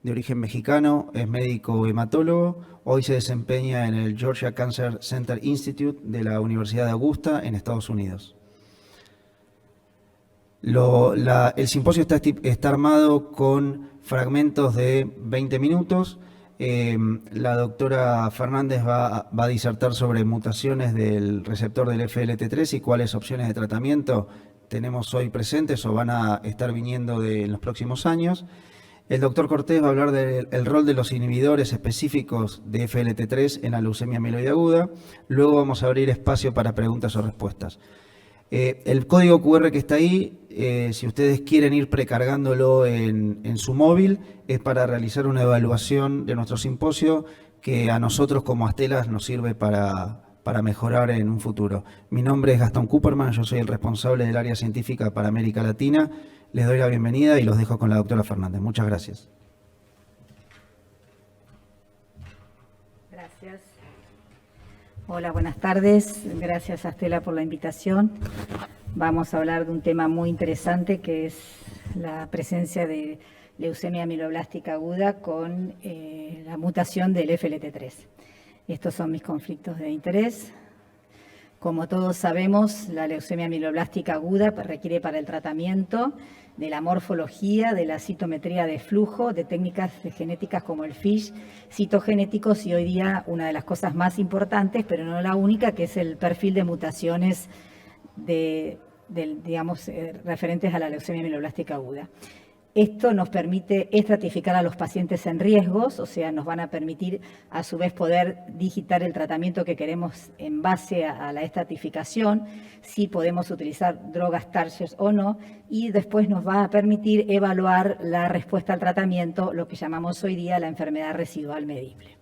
de origen mexicano, es médico hematólogo. Hoy se desempeña en el Georgia Cancer Center Institute de la Universidad de Augusta en Estados Unidos. El simposio está armado con fragmentos de 20 minutos. La doctora Fernández va a disertar sobre mutaciones del receptor del FLT3 y cuáles opciones de tratamiento tenemos hoy presentes o van a estar viniendo en los próximos años. El doctor Cortés va a hablar del rol de los inhibidores específicos de FLT3 en la leucemia mieloide aguda. Luego vamos a abrir espacio para preguntas o respuestas. El código QR que está ahí, si ustedes quieren ir precargándolo en su móvil, es para realizar una evaluación de nuestro simposio que a nosotros como Astellas nos sirve para mejorar en un futuro. Mi nombre es Gastón Cooperman, yo soy el responsable del área científica para América Latina. Les doy la bienvenida y los dejo con la doctora Fernández. Muchas gracias. Gracias. Hola, buenas tardes. Gracias a Astela por la invitación. Vamos a hablar de un tema muy interesante que es la presencia de leucemia mieloblástica aguda con la mutación del FLT3. Estos son mis conflictos de interés. Como todos sabemos, la leucemia mieloblástica aguda requiere para el tratamiento de la morfología, de la citometría de flujo, de técnicas genéticas como el FISH, citogenéticos y hoy día una de las cosas más importantes, pero no la única, que es el perfil de mutaciones referentes a la leucemia mieloblástica aguda. Esto nos permite estratificar a los pacientes en riesgos, o sea, nos van a permitir a su vez poder digitar el tratamiento que queremos en base a la estratificación, si podemos utilizar drogas targets o no, y después nos va a permitir evaluar la respuesta al tratamiento, lo que llamamos hoy día la enfermedad residual medible.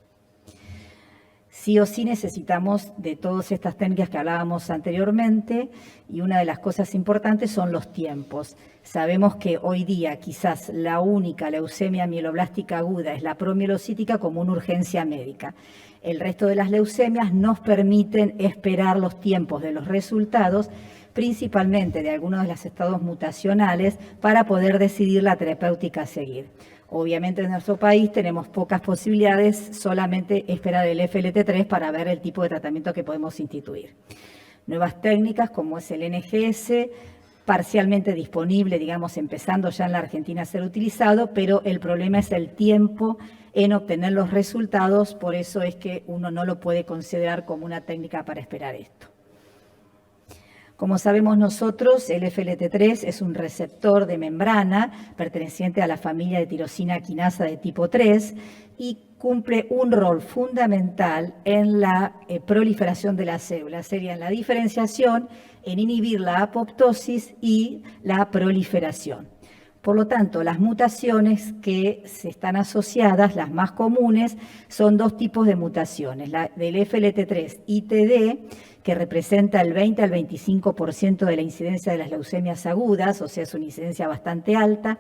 Sí o sí necesitamos de todas estas técnicas que hablábamos anteriormente y una de las cosas importantes son los tiempos. Sabemos que hoy día quizás la única leucemia mieloblástica aguda es la promielocítica como una urgencia médica. El resto de las leucemias nos permiten esperar los tiempos de los resultados, principalmente de algunos de los estados mutacionales, para poder decidir la terapéutica a seguir. Obviamente en nuestro país tenemos pocas posibilidades, solamente esperar el FLT3 para ver el tipo de tratamiento que podemos instituir. Nuevas técnicas como es el NGS, parcialmente disponible, digamos, empezando ya en la Argentina a ser utilizado, pero el problema es el tiempo en obtener los resultados, por eso es que uno no lo puede considerar como una técnica para esperar esto. Como sabemos nosotros, el FLT3 es un receptor de membrana perteneciente a la familia de tirosina quinasa de tipo 3 y cumple un rol fundamental en la proliferación de las células. Sería en la diferenciación, en inhibir la apoptosis y la proliferación. Por lo tanto, las mutaciones que se están asociadas, las más comunes, son dos tipos de mutaciones. La del FLT3-ITD, que representa el 20 al 25% de la incidencia de las leucemias agudas, o sea, es una incidencia bastante alta,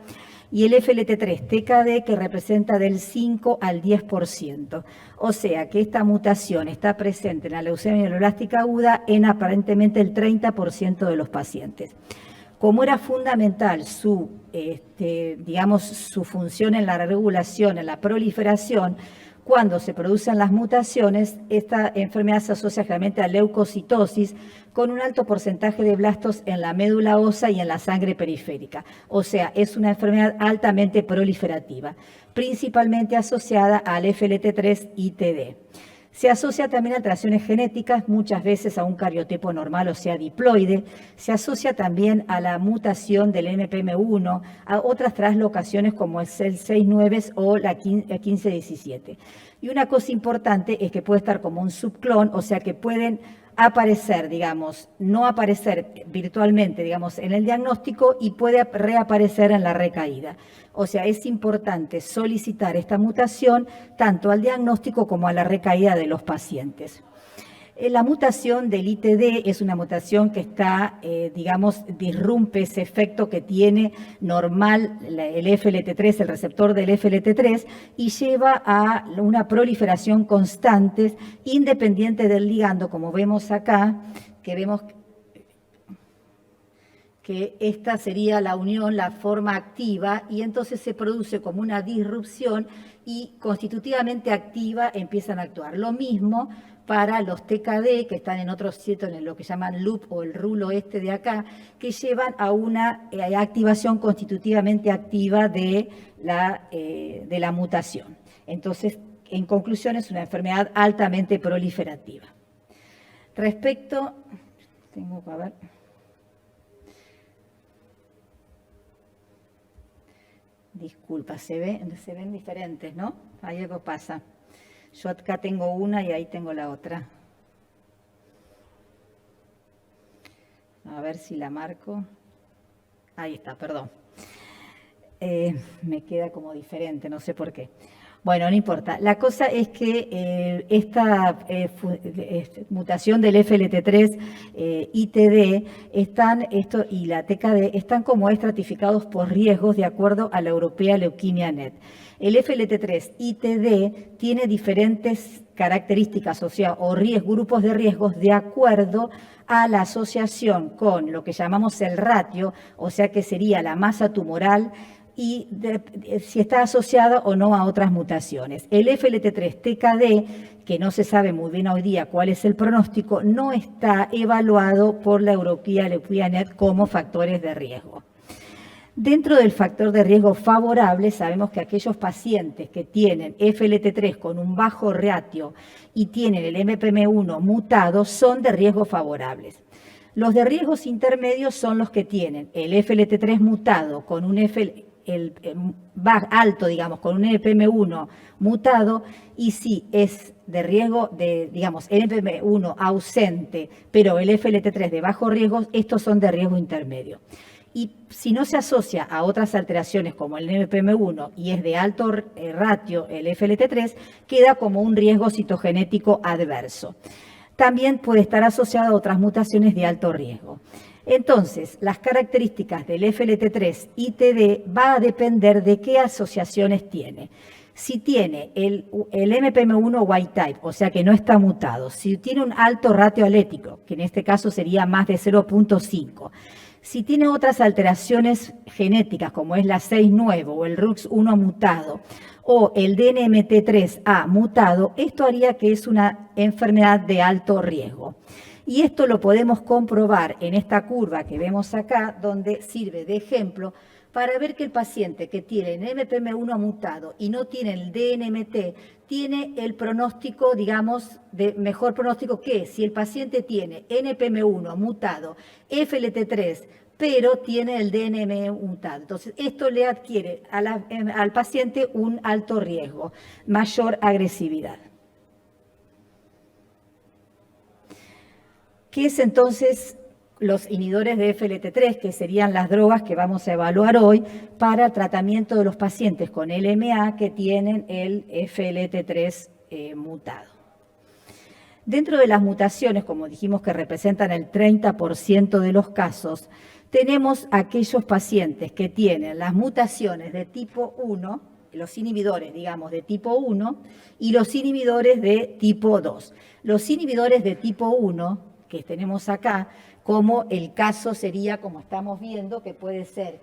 y el FLT3-TKD, que representa del 5 al 10%. O sea, que esta mutación está presente en la leucemia mieloblástica aguda en aparentemente el 30% de los pacientes. Como era fundamental su función en la regulación, en la proliferación, cuando se producen las mutaciones, esta enfermedad se asocia generalmente a leucocitosis con un alto porcentaje de blastos en la médula ósea y en la sangre periférica. O sea, es una enfermedad altamente proliferativa, principalmente asociada al FLT3-ITD. Se asocia también a alteraciones genéticas, muchas veces a un cariotipo normal, o sea, diploide. Se asocia también a la mutación del NPM1, a otras translocaciones como el CEL69 o la 1517. Y una cosa importante es que puede estar como un subclon, o sea, que pueden aparecer, digamos, no aparecer virtualmente, digamos, en el diagnóstico y puede reaparecer en la recaída. O sea, es importante solicitar esta mutación tanto al diagnóstico como a la recaída de los pacientes. La mutación del ITD es una mutación que está, disrumpe ese efecto que tiene normal el FLT3, el receptor del FLT3, y lleva a una proliferación constante, independiente del ligando, como vemos acá, que vemos que esta sería la unión, la forma activa, y entonces se produce como una disrupción y constitutivamente activa empiezan a actuar. Lo mismo para los TKD, que están en otros sitios, en lo que llaman loop o el rulo este de acá, que llevan a una activación constitutivamente activa de la mutación. Entonces, en conclusión, es una enfermedad altamente proliferativa. Respecto, tengo que ver. Disculpa, se ven diferentes, ¿no? Ahí algo pasa. Yo acá tengo una y ahí tengo la otra. A ver si la marco. Ahí está, perdón. Me queda como diferente, no sé por qué. Bueno, no importa. La cosa es que esta mutación del FLT3 ITD y la TKD están como estratificados por riesgos de acuerdo a la Europea Leukemia Net. El FLT3 ITD tiene diferentes características, o sea, grupos de riesgos de acuerdo a la asociación con lo que llamamos el ratio, o sea que sería la masa tumoral, y si está asociada o no a otras mutaciones. El FLT3-TKD, que no se sabe muy bien hoy día cuál es el pronóstico, no está evaluado por la Europea Leukemia Net como factores de riesgo. Dentro del factor de riesgo favorable, sabemos que aquellos pacientes que tienen FLT3 con un bajo ratio y tienen el MPM1 mutado son de riesgo favorables. Los de riesgos intermedios son los que tienen el FLT3 mutado con un alto, digamos, con un NPM1 mutado, y si es de riesgo de, digamos, NPM1 ausente, pero el FLT3 de bajo riesgo, estos son de riesgo intermedio. Y si no se asocia a otras alteraciones como el NPM1 y es de alto ratio el FLT3, queda como un riesgo citogenético adverso. También puede estar asociado a otras mutaciones de alto riesgo. Entonces, las características del FLT3 ITD va a depender de qué asociaciones tiene. Si tiene el MPM1 wild type, o sea que no está mutado, si tiene un alto ratio alético, que en este caso sería más de 0.5, si tiene otras alteraciones genéticas como es la 6-9 o el RUX1 mutado o el DNMT3A mutado, esto haría que es una enfermedad de alto riesgo. Y esto lo podemos comprobar en esta curva que vemos acá, donde sirve de ejemplo para ver que el paciente que tiene el MPM1 mutado y no tiene el DNMT, tiene el pronóstico, digamos, de mejor pronóstico que si el paciente tiene NPM1 mutado, FLT3, pero tiene el DNM mutado. Entonces, esto le adquiere al paciente un alto riesgo, mayor agresividad. ¿Qué es entonces los inhibidores de FLT3, que serían las drogas que vamos a evaluar hoy para tratamiento de los pacientes con LMA que tienen el FLT3 mutado? Dentro de las mutaciones, como dijimos que representan el 30% de los casos, tenemos aquellos pacientes que tienen las mutaciones de tipo 1, los inhibidores, digamos, de tipo 1, y los inhibidores de tipo 2. Los inhibidores de tipo 1, que tenemos acá, como el caso sería, como estamos viendo, que puede ser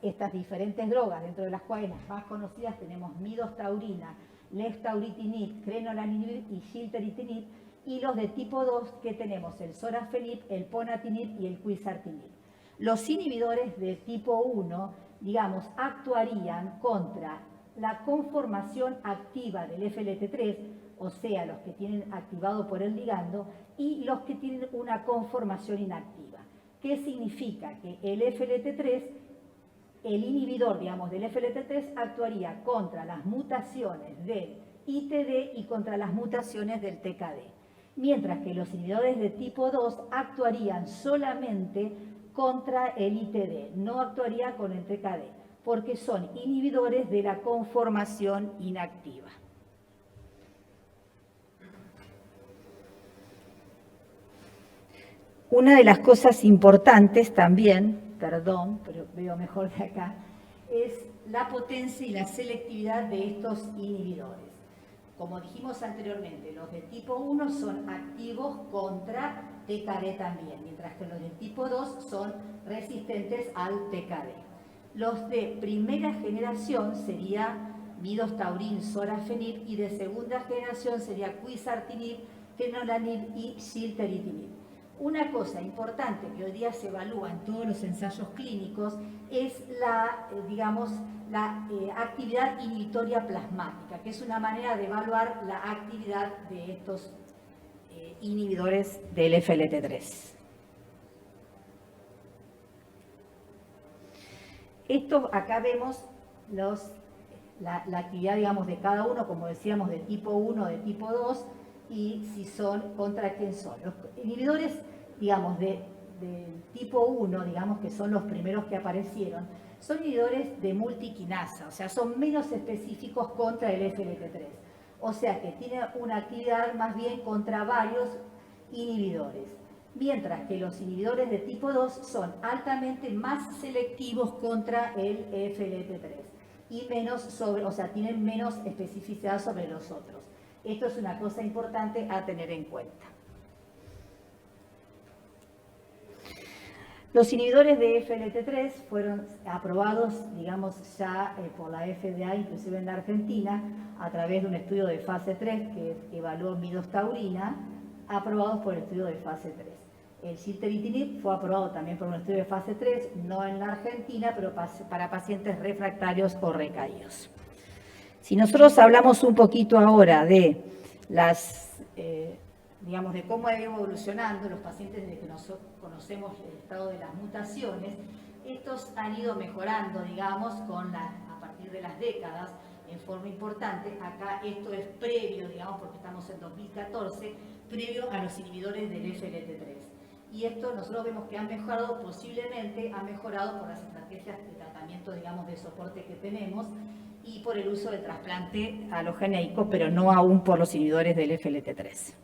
estas diferentes drogas, dentro de las cuales las más conocidas tenemos midostaurina, leftauritinib, crenolanib y gilteritinib, y los de tipo 2 que tenemos el sorafenib, el ponatinib y el quizartinib. Los inhibidores de tipo 1, digamos, actuarían contra la conformación activa del FLT3, o sea, los que tienen activado por el ligando, y los que tienen una conformación inactiva. ¿Qué significa? Que el FLT3, el inhibidor, digamos, del FLT3 actuaría contra las mutaciones del ITD y contra las mutaciones del TKD. Mientras que los inhibidores de tipo 2 actuarían solamente contra el ITD, no actuaría con el TKD, porque son inhibidores de la conformación inactiva. Una de las cosas importantes también, perdón, pero veo mejor de acá, es la potencia y la selectividad de estos inhibidores. Como dijimos anteriormente, los de tipo 1 son activos contra TKD también, mientras que los del tipo 2 son resistentes al TKD. Los de primera generación sería midostaurin, sorafenib, y de segunda generación sería quizartinib, fenolanib y gilteritinib. Una cosa importante que hoy día se evalúa en todos los ensayos clínicos es la actividad inhibitoria plasmática, que es una manera de evaluar la actividad de estos inhibidores del FLT3. Acá vemos la actividad, digamos, de cada uno, como decíamos, de tipo 1, de tipo 2, y si son, contra quién son. Los inhibidores, digamos, de tipo 1, digamos, que son los primeros que aparecieron, son inhibidores de multiquinasa, o sea, son menos específicos contra el FLT3. O sea, que tienen una actividad más bien contra varios inhibidores. Mientras que los inhibidores de tipo 2 son altamente más selectivos contra el FLT3 y tienen menos especificidad sobre los otros. Esto es una cosa importante a tener en cuenta. Los inhibidores de FLT3 fueron aprobados, digamos, ya por la FDA, inclusive en la Argentina, a través de un estudio de fase 3 que evaluó midostaurina, aprobados por el estudio de fase 3. El gilteritinib fue aprobado también por un estudio de fase 3, no en la Argentina, pero para pacientes refractarios o recaídos. Si nosotros hablamos un poquito ahora de digamos, de cómo ha ido evolucionando los pacientes desde que nosotros conocemos el estado de las mutaciones, estos han ido mejorando, digamos, a partir de las décadas, en forma importante. Acá esto es previo, digamos, porque estamos en 2014, previo a los inhibidores del FLT3. Y esto nosotros vemos que han mejorado, posiblemente ha mejorado por las estrategias de tratamiento, digamos, de soporte que tenemos y por el uso del trasplante alogeneico, pero no aún por los inhibidores del FLT3.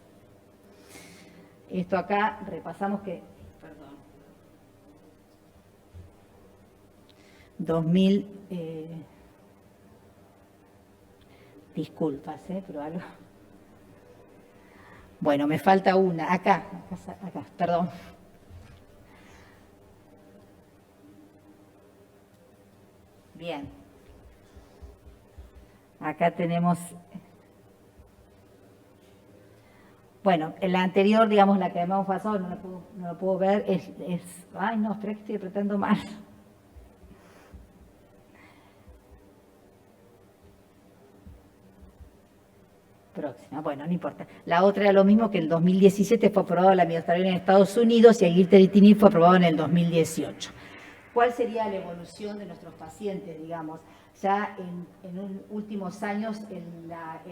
Esto acá repasamos que, perdón, 2000, disculpas, pero algo. Bueno, me falta una, acá, perdón. Bien. Acá tenemos, bueno, en la anterior, digamos, la que habíamos pasado, no lo puedo ver, ay no, espera que estoy apretando mal. Próxima, bueno, no importa. La otra era lo mismo, que en el 2017 fue aprobada la midostaurina en Estados Unidos y el gilteritinib fue aprobado en el 2018. ¿Cuál sería la evolución de nuestros pacientes, digamos? Ya en los últimos años, en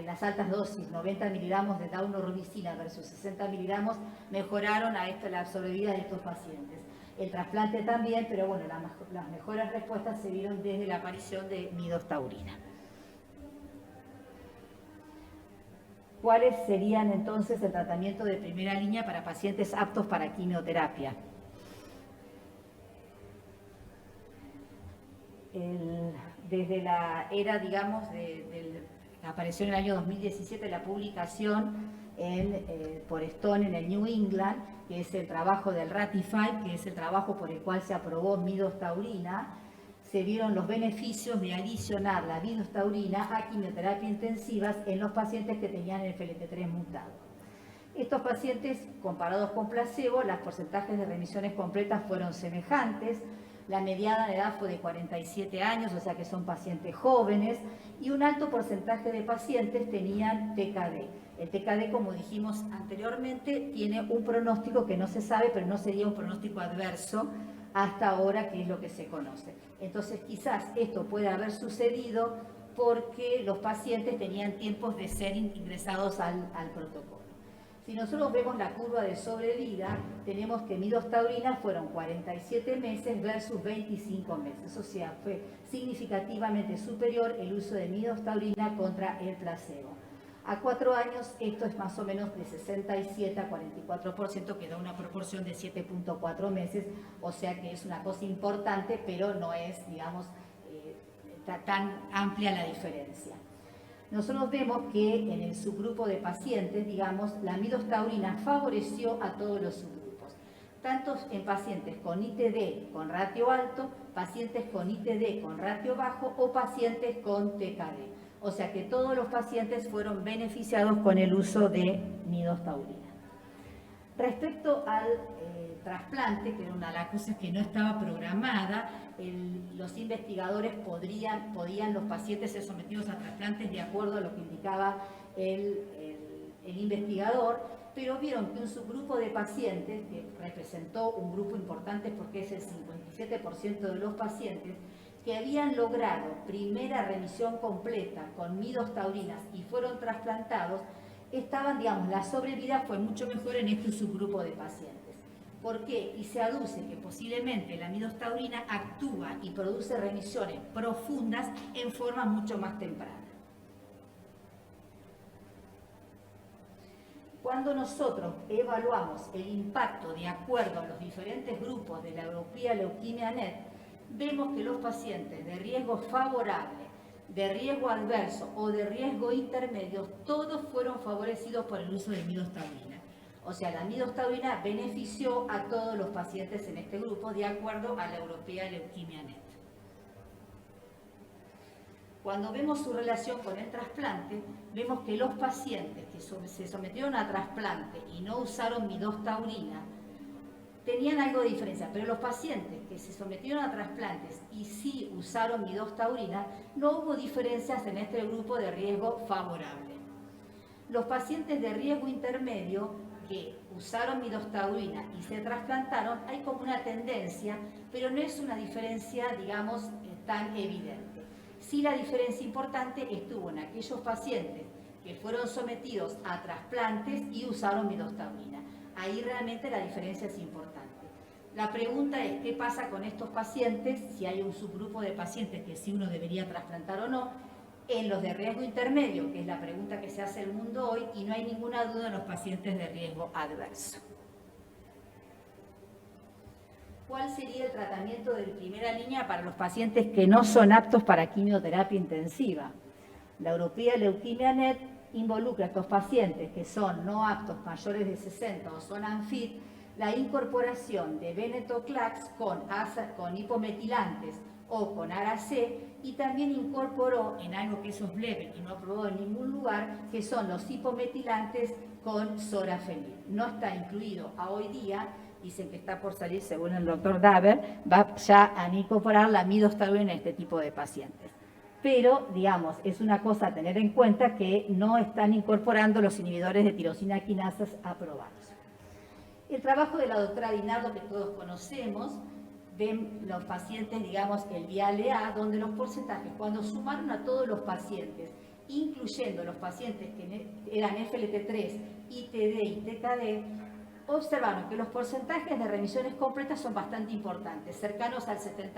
las altas dosis, 90 miligramos de daunorubicina versus 60 miligramos, mejoraron la sobrevida de estos pacientes. El trasplante también, pero bueno, las mejores respuestas se vieron desde la aparición de midostaurina. ¿Cuáles serían entonces el tratamiento de primera línea para pacientes aptos para quimioterapia? Desde la era, digamos, apareció en el año 2017 la publicación por Stone en el New England, que es el trabajo del Ratify, que es el trabajo por el cual se aprobó midostaurina. Se vieron los beneficios de adicionar la midostaurina a quimioterapia intensivas en los pacientes que tenían el FLT3 mutado. Estos pacientes, comparados con placebo, los porcentajes de remisiones completas fueron semejantes. La mediana de edad fue de 47 años, o sea que son pacientes jóvenes, y un alto porcentaje de pacientes tenían TKD. El TKD, como dijimos anteriormente, tiene un pronóstico que no se sabe, pero no sería un pronóstico adverso hasta ahora, que es lo que se conoce. Entonces, quizás esto puede haber sucedido porque los pacientes tenían tiempos de ser ingresados al protocolo. Si nosotros vemos la curva de sobrevida, tenemos que midostaurina fueron 47 meses versus 25 meses. O sea, fue significativamente superior el uso de midostaurina contra el placebo. A 4 años esto es más o menos de 67 a 44%, que da una proporción de 7.4 meses, o sea que es una cosa importante, pero no es, digamos, tan amplia la diferencia. Nosotros vemos que en el subgrupo de pacientes, digamos, la midostaurina favoreció a todos los subgrupos. tanto en pacientes con ITD con ratio alto, pacientes con ITD con ratio bajo o pacientes con TKD. O sea que todos los pacientes fueron beneficiados con el uso de midostaurina. Respecto al trasplante, que era una de las cosas que no estaba programada, los investigadores podían los pacientes ser sometidos a trasplantes de acuerdo a lo que indicaba el investigador, pero vieron que un subgrupo de pacientes, que representó un grupo importante porque es el 57% de los pacientes, que habían logrado primera remisión completa con midostaurinas y fueron trasplantados, estaban, digamos, la sobrevida fue mucho mejor en este subgrupo de pacientes. ¿Por qué? Y se aduce que posiblemente la midostaurina actúa y produce remisiones profundas en forma mucho más temprana. Cuando nosotros evaluamos el impacto de acuerdo a los diferentes grupos de la European Leukemia Net, vemos que los pacientes de riesgo favorable, de riesgo adverso o de riesgo intermedio, todos fueron favorecidos por el uso de midostaurina. O sea, la midostaurina benefició a todos los pacientes en este grupo de acuerdo a la European Leukemia Net. Cuando vemos su relación con el trasplante, vemos que los pacientes que se sometieron a trasplante y no usaron midostaurina tenían algo de diferencia, pero los pacientes que se sometieron a trasplantes y sí usaron midostaurina, no hubo diferencias en este grupo de riesgo favorable. Los pacientes de riesgo intermedio que usaron midostaurina y se trasplantaron, hay como una tendencia, pero no es una diferencia, digamos, tan evidente. Sí, la diferencia importante estuvo en aquellos pacientes que fueron sometidos a trasplantes y usaron midostaurina. Ahí realmente la diferencia es importante. La pregunta es, ¿qué pasa con estos pacientes? Si hay un subgrupo de pacientes que sí uno debería trasplantar o no, en los de riesgo intermedio, que es la pregunta que se hace el mundo hoy, y no hay ninguna duda en los pacientes de riesgo adverso. ¿Cuál sería el tratamiento de primera línea para los pacientes que no son aptos para quimioterapia intensiva? La European Leukemia Net involucra a estos pacientes que son no aptos mayores de 60 o son unfit, la incorporación de venetoclax con hipometilantes o con ARA-C, y también incorporó en algo que es off-label y no aprobado en ningún lugar, que son los hipometilantes con sorafenib. No está incluido a hoy día, dicen que está por salir, según el doctor Daber, va ya a incorporar la midostaurina en este tipo de pacientes. Pero, digamos, es una cosa a tener en cuenta que no están incorporando los inhibidores de tirosina quinasas aprobados. El trabajo de la doctora Dinardo, que todos conocemos, ven los pacientes, digamos, el VIALE-A, donde los porcentajes, cuando sumaron a todos los pacientes, incluyendo los pacientes que eran FLT3, ITD y TKD, observaron que los porcentajes de remisiones completas son bastante importantes, cercanos al 70%.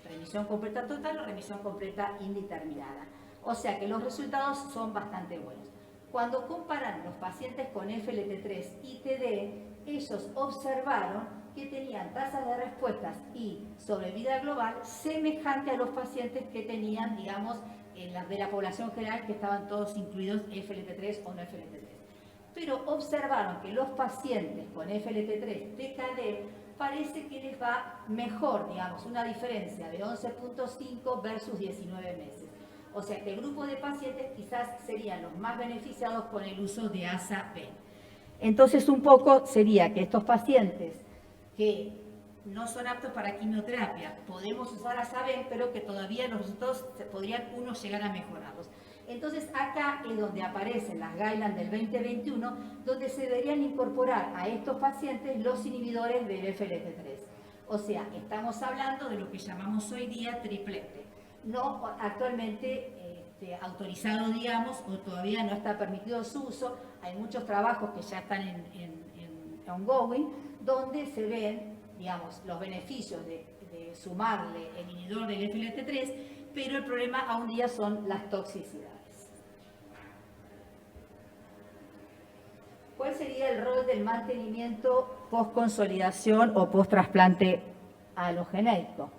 Remisión completa total o remisión completa indeterminada. O sea que los resultados son bastante buenos. Cuando comparan los pacientes con FLT3 y TD, ellos observaron que tenían tasas de respuestas y sobrevida global semejante a los pacientes que tenían, digamos, de la población general, que estaban todos incluidos FLT3 o no FLT3. Pero observaron que los pacientes con FLT3 TKD parece que les va mejor, digamos, una diferencia de 11.5 versus 19 meses. O sea que el grupo de pacientes quizás serían los más beneficiados con el uso de AZA-VEN. Entonces, un poco sería que estos pacientes que no son aptos para quimioterapia, podemos usar AZA-VEN, pero que todavía los resultados podrían llegar a mejorarlos. Entonces, acá es donde aparecen las guidelines del 2021, donde se deberían incorporar a estos pacientes los inhibidores del FLT3. O sea, estamos hablando de lo que llamamos hoy día triplete. No actualmente autorizado, digamos, o todavía no está permitido su uso. Hay muchos trabajos que ya están en ongoing, donde se ven, digamos, los beneficios de sumarle el inhibidor del FLT3, pero el problema aún día son las toxicidades. ¿Cuál sería el rol del mantenimiento post-consolidación o post-trasplante alogenético?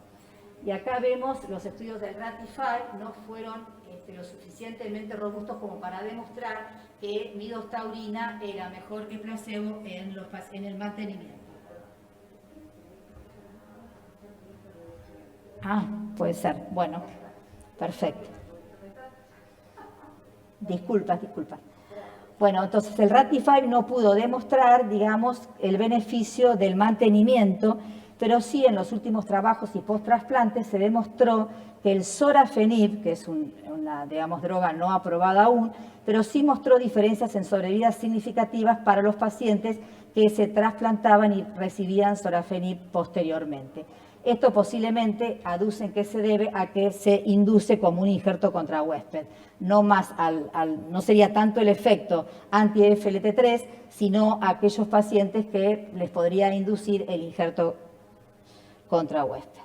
Y acá vemos los estudios del RATIFY no fueron lo suficientemente robustos como para demostrar que midostaurina era mejor que placebo en el mantenimiento. Ah, puede ser. Bueno, perfecto. Disculpas. Bueno, entonces el Ratify no pudo demostrar, digamos, el beneficio del mantenimiento, pero sí en los últimos trabajos y post-trasplantes se demostró que el sorafenib, que es una, digamos, droga no aprobada aún, pero sí mostró diferencias en sobrevidas significativas para los pacientes que se trasplantaban y recibían sorafenib posteriormente. Esto posiblemente aducen que se debe a que se induce como un injerto contra huésped. No más no sería tanto el efecto anti-FLT3, sino a aquellos pacientes que les podría inducir el injerto contra huésped.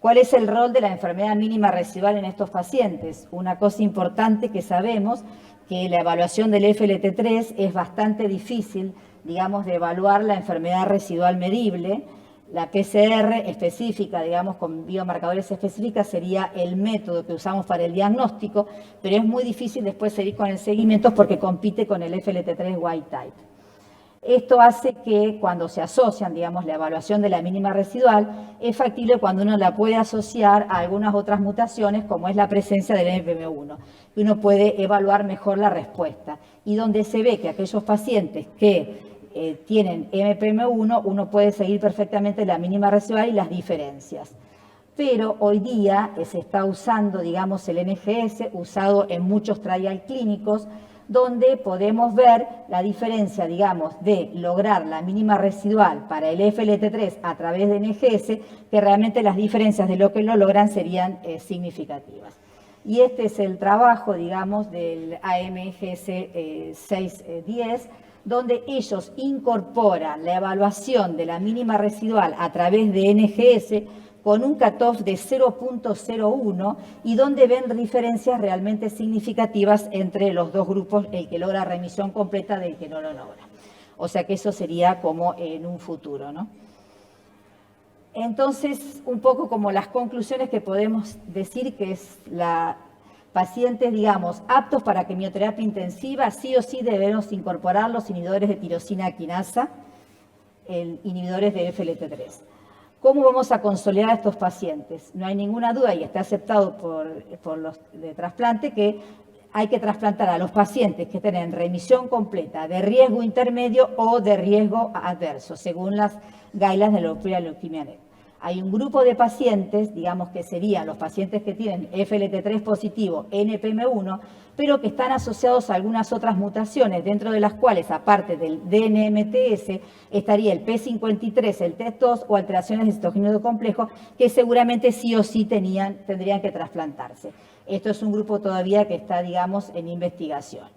¿Cuál es el rol de la enfermedad mínima residual en estos pacientes? Una cosa importante que sabemos, que la evaluación del FLT3 es bastante difícil, digamos, de evaluar la enfermedad residual medible. La PCR específica, digamos, con biomarcadores específicos, sería el método que usamos para el diagnóstico, pero es muy difícil después seguir con el seguimiento porque compite con el FLT3 wild type. Esto hace que cuando se asocian, digamos, la evaluación de la mínima residual, es factible cuando uno la puede asociar a algunas otras mutaciones, como es la presencia del NPM1, que uno puede evaluar mejor la respuesta. Y donde se ve que aquellos pacientes que tienen MPM1, uno puede seguir perfectamente la mínima residual y las diferencias. Pero hoy día se está usando, digamos, el NGS, usado en muchos trial clínicos, donde podemos ver la diferencia, digamos, de lograr la mínima residual para el FLT3 a través de NGS, que realmente las diferencias de lo que lo logran serían significativas. Y este es el trabajo, digamos, del AMGS 610, donde ellos incorporan la evaluación de la mínima residual a través de NGS con un cutoff de 0.01 y donde ven diferencias realmente significativas entre los dos grupos, el que logra remisión completa del que no lo logra. O sea que eso sería como en un futuro, ¿no? Entonces, un poco como las conclusiones que podemos decir que es pacientes, digamos, aptos para quimioterapia intensiva, sí o sí debemos incorporar los inhibidores de tirosina quinasa, inhibidores de FLT3. ¿Cómo vamos a consolidar a estos pacientes? No hay ninguna duda, y está aceptado por los de trasplante, que hay que trasplantar a los pacientes que estén en remisión completa, de riesgo intermedio o de riesgo adverso, según las guidelines de la European Leukemia Net. Hay un grupo de pacientes, digamos que serían los pacientes que tienen FLT3 positivo, NPM1, pero que están asociados a algunas otras mutaciones, dentro de las cuales, aparte del DNMTS, estaría el P53, el TET2 o alteraciones de citogénico complejo, que seguramente sí o sí tendrían que trasplantarse. Esto es un grupo todavía que está, digamos, en investigación.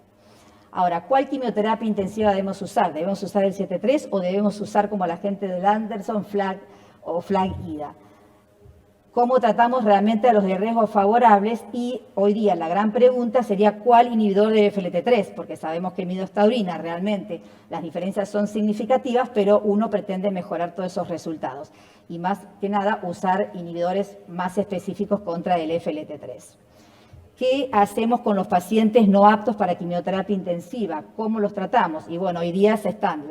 Ahora, ¿cuál quimioterapia intensiva debemos usar? ¿Debemos usar el 7.3 o debemos usar como la gente del Anderson, FLAG o FLAG-IDA? ¿Cómo tratamos realmente a los de riesgo favorables? Y hoy día la gran pregunta sería ¿cuál inhibidor de FLT3? Porque sabemos que midostaurina realmente las diferencias son significativas, pero uno pretende mejorar todos esos resultados. Y más que nada usar inhibidores más específicos contra el FLT3. ¿Qué hacemos con los pacientes no aptos para quimioterapia intensiva? ¿Cómo los tratamos? Y bueno, hoy día se están,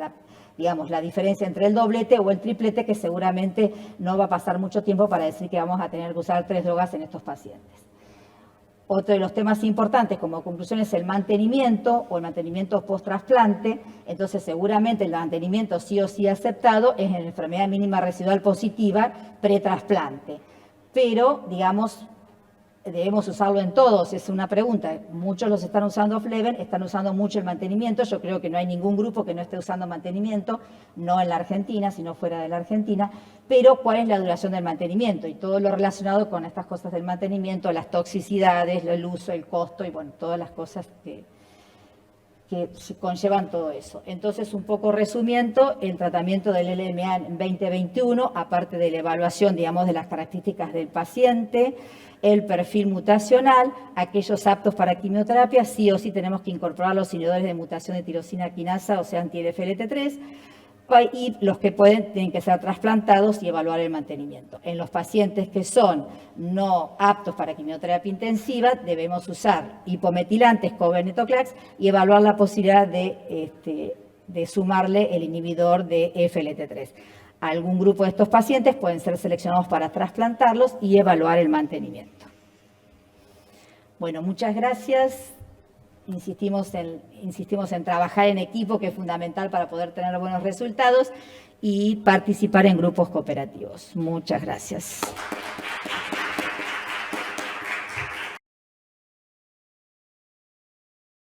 digamos, la diferencia entre el doblete o el triplete, que seguramente no va a pasar mucho tiempo para decir que vamos a tener que usar 3 drogas en estos pacientes. Otro de los temas importantes como conclusión es el mantenimiento o el mantenimiento post-trasplante. Entonces, seguramente el mantenimiento sí o sí aceptado es en la enfermedad mínima residual positiva pre-trasplante. Pero, digamos, debemos usarlo en todos, es una pregunta. Muchos los están usando Fleven, están usando mucho el mantenimiento. Yo creo que no hay ningún grupo que no esté usando mantenimiento, no en la Argentina, sino fuera de la Argentina. Pero, ¿cuál es la duración del mantenimiento? Y todo lo relacionado con estas cosas del mantenimiento, las toxicidades, el uso, el costo y, bueno, todas las cosas que conllevan todo eso. Entonces, un poco resumiendo, el tratamiento del LMA en 2021, aparte de la evaluación, digamos, de las características del paciente, el perfil mutacional, aquellos aptos para quimioterapia, sí o sí tenemos que incorporar los inhibidores de mutación de tirosina quinasa, o sea, anti-FLT3, y los que pueden tienen que ser trasplantados y evaluar el mantenimiento. En los pacientes que son no aptos para quimioterapia intensiva, debemos usar hipometilantes con venetoclax y evaluar la posibilidad de sumarle el inhibidor de FLT3. algún grupo de estos pacientes pueden ser seleccionados para trasplantarlos y evaluar el mantenimiento. Bueno, muchas gracias. Insistimos en trabajar en equipo, que es fundamental para poder tener buenos resultados, y participar en grupos cooperativos. Muchas gracias.